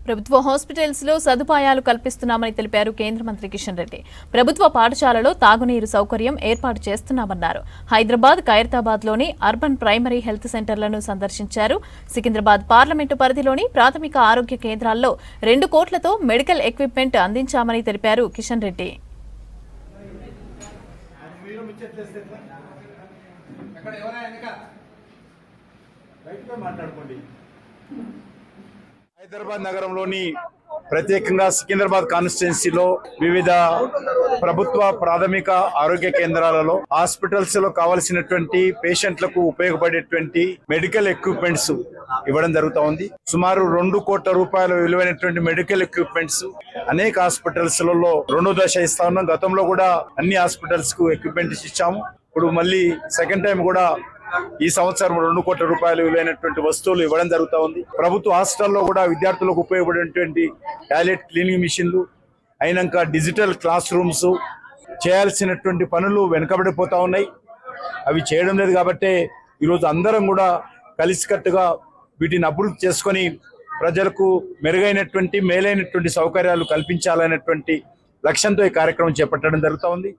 ప్రభుత్వ హాస్పిటల్స్ లో సదుపాయాలు కల్పిస్తున్నామని తెలిపారు కేంద్ర మంత్రి కిషన్ రెడ్డి. ప్రభుత్వ పాఠశాలలో తాగునీరు సౌకర్యం ఏర్పాటు చేస్తున్నామన్నారు. హైదరాబాద్, ఖైరతాబాద్ లోని అర్బన్ ప్రైమరీ హెల్త్ సెంటర్లను సందర్శించారు. సికింద్రాబాద్ పార్లమెంటు పరిధిలోని ప్రాథమిక ఆరోగ్య కేంద్రాల్లో 2 కోట్లతో మెడికల్ ఎక్విప్మెంట్ అందించామని తెలిపారు కిషన్ రెడ్డి. హైదరాబాద్ నగరంలోని ప్రత్యేకంగా సికింద్రాబాద్ కాన్స్టిట్యున్సీలో వివిధ ప్రభుత్వ ప్రాథమిక ఆరోగ్య కేంద్రాలలో హాస్పిటల్స్ లో కావలసినటువంటి పేషెంట్లకు ఉపయోగపడేటువంటి మెడికల్ ఎక్విప్మెంట్స్ ఇవ్వడం జరుగుతూ ఉంది. సుమారు 2 కోట్ల రూపాయల విలువైనటువంటి మెడికల్ ఎక్విప్మెంట్స్ అనేక హాస్పిటల్స్ లలో 2వ దశ ఇస్తా ఉన్నాం. గతంలో కూడా అన్ని హాస్పిటల్స్ కు ఎక్విప్మెంట్స్ ఇచ్చాము. ఇప్పుడు మళ్ళీ సెకండ్ టైం కూడా ఈ సంవత్సరం 2 కోట్ల రూపాయలు విలువైనటువంటి వస్తువులు ఇవ్వడం జరుగుతూ ఉంది. ప్రభుత్వ హాస్టల్లో కూడా విద్యార్థులకు ఉపయోగపడేటువంటి టాయిలెట్ క్లీనింగ్ మిషన్లు అయినాక డిజిటల్ క్లాస్ రూమ్స్ చేయాల్సినటువంటి పనులు వెనుకబడిపోతా ఉన్నాయి. అవి చేయడం లేదు కాబట్టి ఈరోజు అందరం కూడా కలిసికట్టుగా వీటిని అభివృద్ధి చేసుకొని ప్రజలకు మేలైనటువంటి సౌకర్యాలు కల్పించాలనేటువంటి లక్ష్యంతో ఈ కార్యక్రమం చేపట్టడం జరుగుతూ ఉంది.